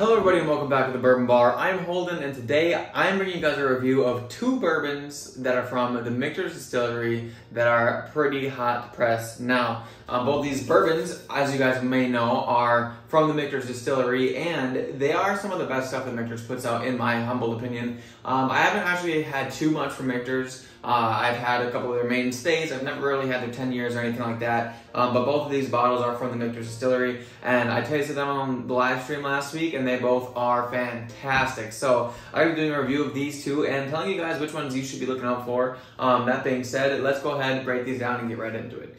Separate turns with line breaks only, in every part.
Hello everybody and welcome back to the Bourbon Bar. I'm Holden and today I'm bringing you guys a review of two bourbons that are from the Michter's Distillery that are pretty hot press now. Both these bourbons, as you guys may know, are from the Michter's Distillery and they are some of the best stuff that Michter's puts out in my humble opinion. I haven't actually had too much from Michter's. I've had a couple of their mainstays. I've never really had their 10 years or anything like that. But both of these bottles are from the Michter's Distillery and I tasted them on the live stream last week and they both are fantastic. So I'm going to be doing a review of these two and telling you guys which ones you should be looking out for. That being said, let's go ahead and break these down and get right into it.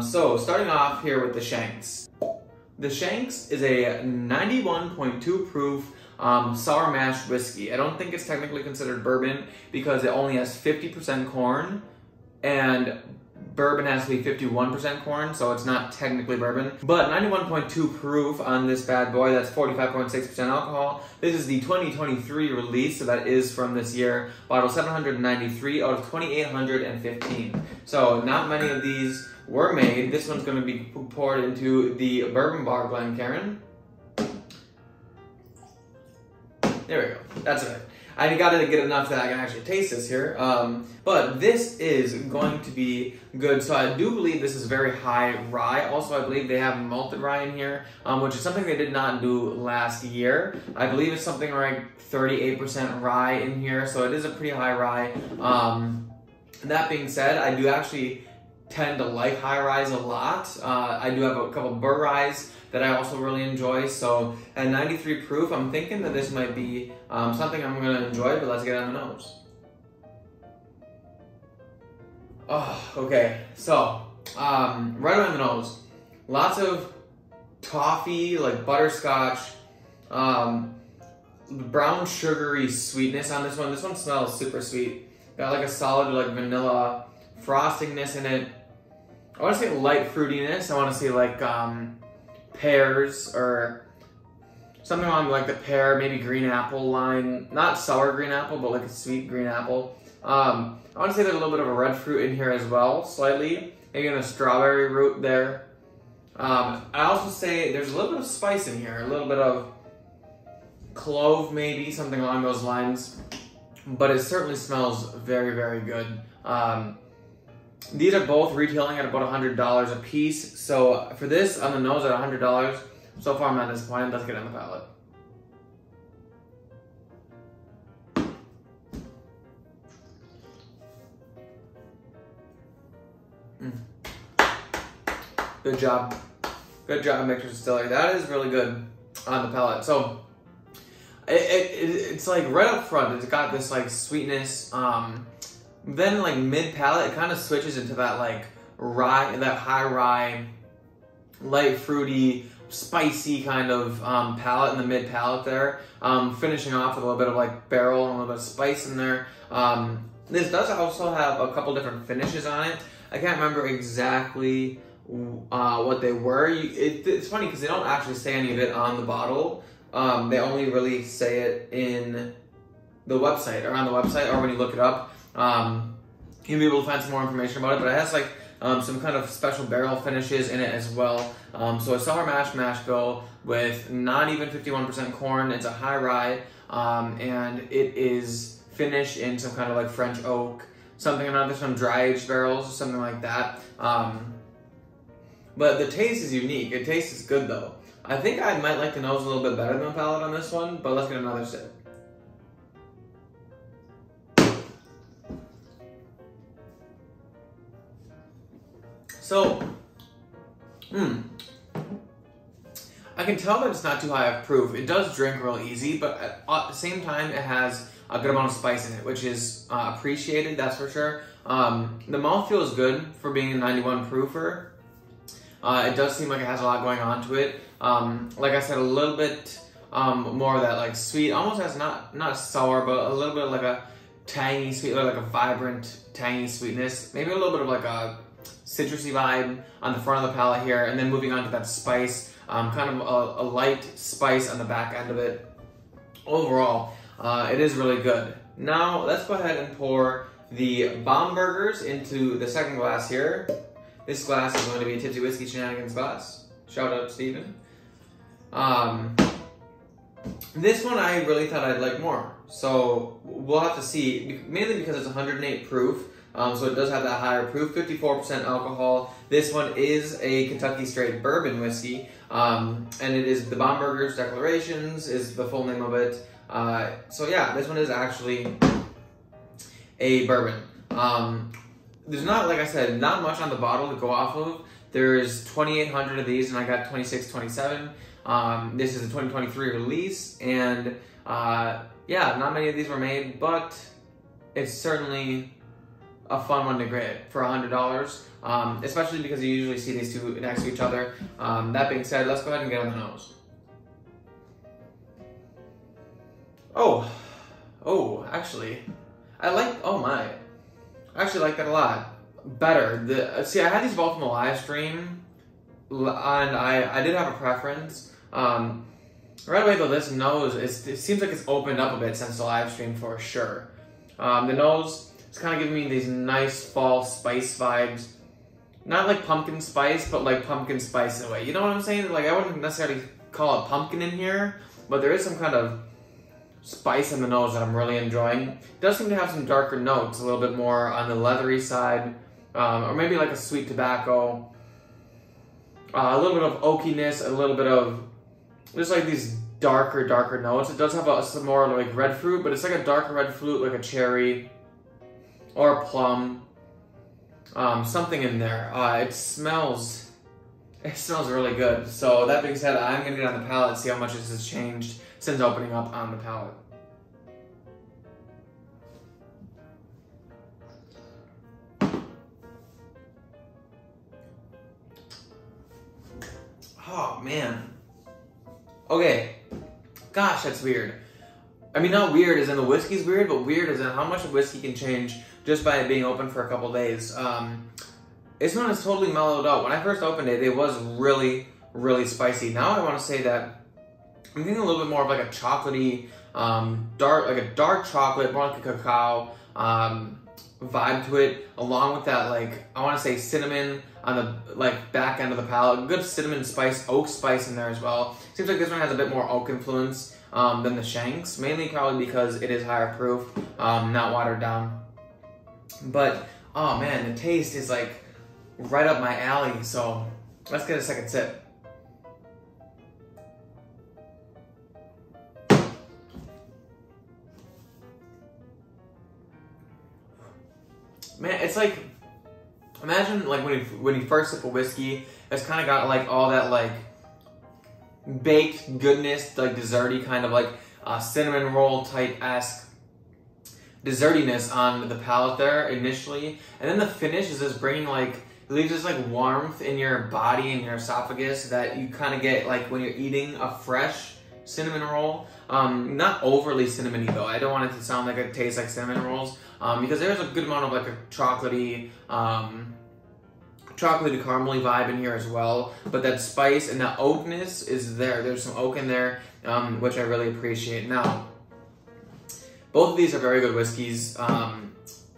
So starting off here with the Shenks. The Shenks is a 91.2 proof sour mash whiskey. I don't think it's technically considered bourbon because it only has 50% corn and bourbon has to be 51% corn, so it's not technically bourbon. But 91.2 proof on this bad boy, that's 45.6% alcohol. This is the 2023 release, so that is from this year. Bottle 793 out of 2,815. So not many of these were made. This one's going to be poured into the Bourbon Bar Glencairn. There we go. That's right. I gotta get enough that I can actually taste this here. But this is going to be good. So I do believe this is very high rye. Also, I believe they have malted rye in here, which is something they did not do last year. I believe it's something like 38% rye in here. So it is a pretty high rye. That being said, I do actually tend to like high ryes a lot. I do have a couple burr ryes that I also really enjoy. So at 93 proof, I'm thinking that this might be something I'm gonna enjoy, but let's get on the nose. Oh, okay, so right on the nose, lots of toffee, like butterscotch, brown sugary sweetness on this one. This one smells super sweet. Got like a solid like vanilla frostingness in it. I wanna say light fruitiness. I wanna say like pears or something along like the pear, maybe green apple line. Not sour green apple, but like a sweet green apple. I want to say there's a little bit of a red fruit in here as well, slightly. Maybe in a strawberry root there. I also say there's a little bit of spice in here, a little bit of clove maybe, something along those lines. But it certainly smells very, very good. These are both retailing at about $100 a piece. So for this on the nose at $100, so far I'm not disappointed. Let's get on the palate. Good job. Good job, Michter's Distillery. That is really good on the palate. So it's like right up front, it's got this like sweetness. Then like mid palate, it kind of switches into that like rye, that high rye, light fruity, spicy kind of palate in the mid palate there. Finishing off with a little bit of like barrel and a little bit of spice in there. This does also have a couple different finishes on it. I can't remember exactly what they were. It's funny because they don't actually say any of it on the bottle. They only really say it in the website, or on the website, or when you look it up. You'll be able to find some more information about it, but it has like some kind of special barrel finishes in it as well. So a sour mash bill with not even 51% corn. It's a high rye, and it is finished in some kind of like French oak, something another, some dry aged barrels or something like that. But the taste is unique. It tastes good though. I think I might like the nose a little bit better than the palate on this one, but let's get another sip. So, I can tell that it's not too high of proof. It does drink real easy, but at the same time, it has a good amount of spice in it, which is appreciated, that's for sure. The mouthfeel is good for being a 91 proofer. It does seem like it has a lot going on to it. Like I said, a little bit more of that like sweet, almost has not sour, but a little bit of like a tangy sweet, or like a vibrant tangy sweetness. Maybe a little bit of like a citrusy vibe on the front of the palate here, and then moving on to that spice, kind of a light spice on the back end of it. Overall, it is really good. Now, let's go ahead and pour the Bombergers into the second glass here. This glass is going to be a Tipsy Whiskey Shenanigans glass. Shout out Steven. This one I really thought I'd like more. So we'll have to see, mainly because it's 108 proof. So it does have that higher proof, 54% alcohol. This one is a Kentucky straight bourbon whiskey. And it is the Bombergers Declarations is the full name of it. So yeah, this one is actually a bourbon. There's not, like I said, not much on the bottle to go off of. There's 2,800 of these and I got 2627. This is a 2023 release, and yeah, not many of these were made, but it's certainly a fun one to get for $100, especially because you usually see these two next to each other. That being said, let's go ahead and get on the nose. Oh, actually, I actually like that a lot. Better. See, I had these both from the live stream, and I did have a preference. Right away though, this nose, it seems like it's opened up a bit since the live stream for sure. The nose is kind of giving me these nice fall spice vibes. Not like pumpkin spice, but like pumpkin spice in a way. You know what I'm saying? Like, I wouldn't necessarily call it pumpkin in here, but there is some kind of spice in the nose that I'm really enjoying. It does seem to have some darker notes, a little bit more on the leathery side, or maybe like a sweet tobacco. A little bit of oakiness, a little bit of just like these darker notes. It does have some more like red fruit, but it's like a darker red fruit, like a cherry or a plum. Something in there. It smells really good. So that being said, I'm gonna get on the palate and see how much this has changed since opening up on the palate. Oh man. Okay. Gosh, that's weird. I mean, not weird as in the whiskey's weird, but weird as in how much a whiskey can change just by it being open for a couple days. This one is totally mellowed out. When I first opened it, it was really spicy. Now I want to say that I'm getting a little bit more of like a chocolatey, dark chocolate, more like a cacao vibe to it, along with that, like, I want to say cinnamon on the like back end of the palate. Good cinnamon spice, oak spice in there as well. Seems like this one has a bit more oak influence than the Shenks, mainly probably because it is higher proof, not watered down. But oh man, the taste is like right up my alley. So let's get a second sip. Man, it's like, imagine like when you first sip a whiskey, it's kind of got like all that like baked goodness, like desserty kind of like cinnamon roll type-esque dessertiness on the palate there initially, and then the finish is just bringing like, it leaves this like warmth in your body and your esophagus that you kind of get like when you're eating a fresh cinnamon roll. Not overly cinnamony though. I don't want it to sound like it tastes like cinnamon rolls, because there's a good amount of like a chocolatey caramely vibe in here as well. But that spice and that oakness is there. There's some oak in there, which I really appreciate. Now, both of these are very good whiskeys.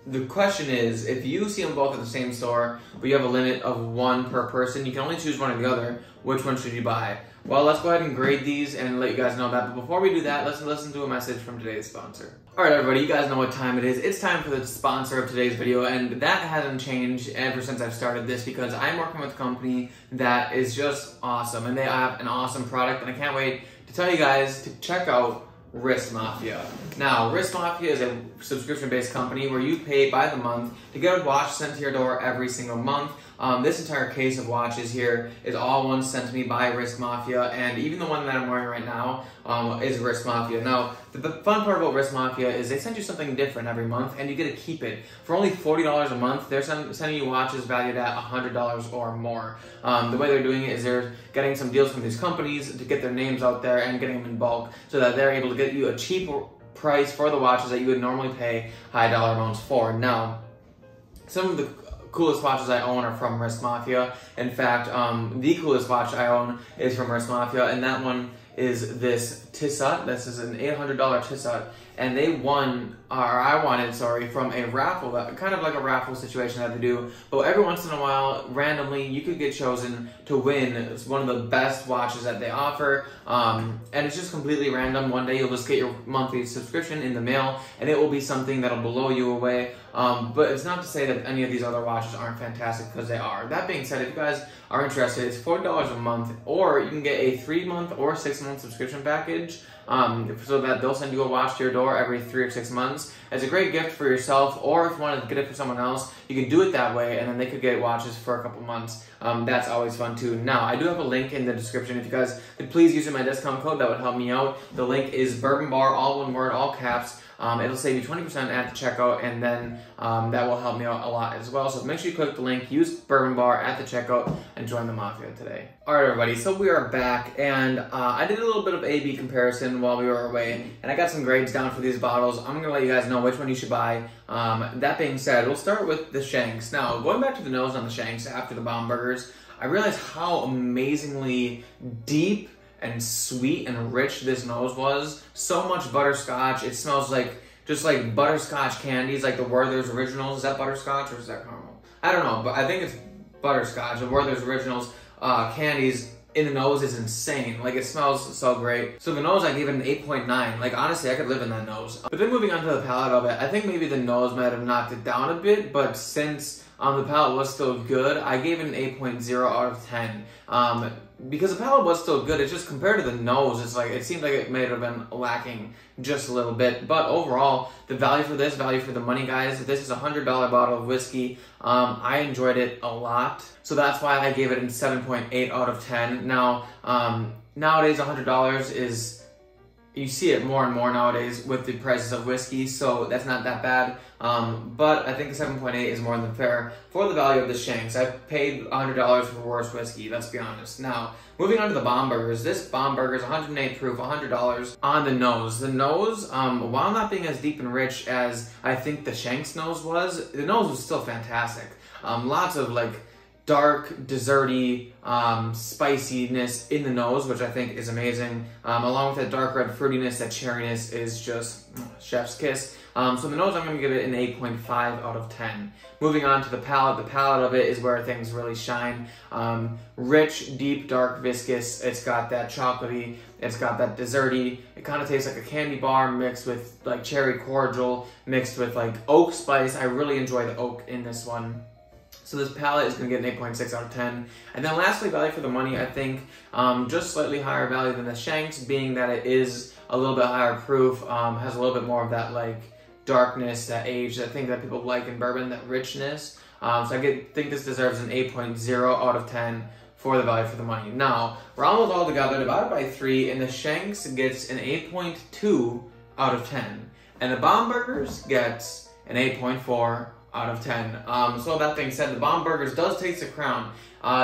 The question is, if you see them both at the same store, but you have a limit of one per person, you can only choose one or the other, which one should you buy? Well, let's go ahead and grade these and let you guys know that. But before we do that, let's listen to a message from today's sponsor. Alright everybody, you guys know what time it is. It's time for the sponsor of today's video, and that hasn't changed ever since I've started this, because I'm working with a company that is just awesome, and they have an awesome product, and I can't wait to tell you guys to check out Wrist Mafia. Now, Wrist Mafia is a subscription-based company where you pay by the month to get a watch sent to your door every single month. This entire case of watches here is all ones sent to me by Wrist Mafia, and even the one that I'm wearing right now is Wrist Mafia. Now, the fun part about Wrist Mafia is they send you something different every month, and you get to keep it. For only $40 a month, they're sending you watches valued at $100 or more. The way they're doing it is they're getting some deals from these companies to get their names out there and getting them in bulk, so that they're able to get you a cheap price for the watches that you would normally pay high dollar amounts for. Now, some of the coolest watches I own are from Wrist Mafia. In fact, the coolest watch I own is from Wrist Mafia, and that one is this Tilot. This is an $800 Tilot, and they won, or I won it, sorry, from a raffle, kind of like a raffle situation that they do. But every once in a while, randomly, you could get chosen to win. It's one of the best watches that they offer, and it's just completely random. One day you'll just get your monthly subscription in the mail, and it will be something that'll blow you away. But it's not to say that any of these other watches aren't fantastic, because they are. That being said, if you guys are interested, it's $40 a month, or you can get a 3-month or 6-month subscription package, so that they'll send you a watch to your door every 3 or 6 months. It's a great gift for yourself, or if you want to get it for someone else, you can do it that way, and then they could get watches for a couple months. That's always fun too. Now, I do have a link in the description. If you guys could please use my discount code, that would help me out. The link is Bourbon Bar, all one word, all caps. It'll save you 20% at the checkout, and then that will help me out a lot as well. So make sure you click the link, use Bourbon Bar at the checkout, and join the Mafia today. Alright everybody, so we are back, and I did a little bit of A-B comparison while we were away, and I got some grades down for these bottles. I'm going to let you guys know which one you should buy. That being said, we'll start with the Shenks. Now, going back to the nose on the Shenks after the Bombergers, I realized how amazingly deep and sweet and rich this nose was. So much butterscotch. It smells like just like butterscotch candies, like the Werther's Originals. Is that butterscotch or is that caramel? I don't know, but I think it's butterscotch. The Werther's Originals candies in the nose is insane. Like, it smells so great. So the nose, I gave it an 8.9. Like, honestly, I could live in that nose. But then moving on to the palate of it, I think maybe the nose might have knocked it down a bit, but since the palate was still good, I gave it an 8.0 out of 10. Because the palate was still good, it's just compared to the nose, it's like, it seemed like it may have been lacking just a little bit. But overall, the value for this, value for the money, guys, this is a $100 bottle of whiskey. I enjoyed it a lot. So that's why I gave it a 7.8 out of 10. Now, nowadays, $100 is, you see it more and more nowadays with the prices of whiskey, so that's not that bad. But I think the 7.8 is more than fair for the value of the Shenks. I've paid $100 for worse whiskey, let's be honest. Now, moving on to the Bombergers. This Bombergers, 108 proof, $100 on the nose. The nose, while not being as deep and rich as I think the Shenks nose was, the nose was still fantastic. Lots of like dark, desserty spiciness in the nose, which I think is amazing. Along with that dark red fruitiness, that cherryness is just chef's kiss. So the nose, I'm going to give it an 8.5 out of 10. Moving on to the palate of it is where things really shine. Rich, deep, dark, viscous. It's got that chocolatey, it's got that desserty. It kind of tastes like a candy bar mixed with like cherry cordial, mixed with like oak spice. I really enjoy the oak in this one. So this palette is going to get an 8.6 out of 10. And then lastly, value for the money, I think just slightly higher value than the Shenks, being that it is a little bit higher proof, has a little bit more of that like darkness, that age, that thing that people like in bourbon, that richness. So I think this deserves an 8.0 out of 10 for the value for the money. Now, we're almost all together, divided by 3, and the Shenks gets an 8.2 out of 10. And the Bombergers gets an 8.4 out of 10. So that being said, the Bombergers does take the crown.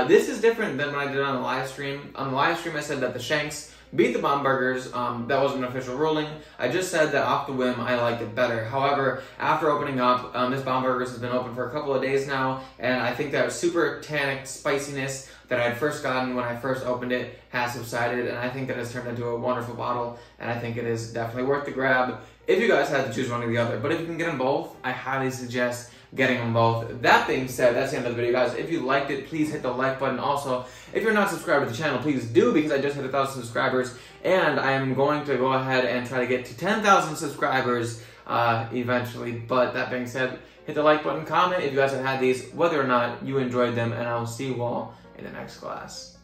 This is different than what I did on the live stream. On the live stream, I said that the Shenks beat the Bombergers. That wasn't an official ruling. I just said that off the whim, I liked it better. However, after opening up, this Bombergers has been open for a couple of days now, and I think that super tannic spiciness that I had first gotten when I first opened it has subsided, and I think that has turned into a wonderful bottle, and I think it is definitely worth the grab if you guys had to choose one or the other. But if you can get them both, I highly suggest getting them both. That being said, that's the end of the video, guys. If you liked it, please hit the like button. Also, if you're not subscribed to the channel, please do, because I just hit 1,000 subscribers, and I am going to go ahead and try to get to 10,000 subscribers eventually. But that being said, hit the like button, comment if you guys have had these, whether or not you enjoyed them, and I will see you all in the next class.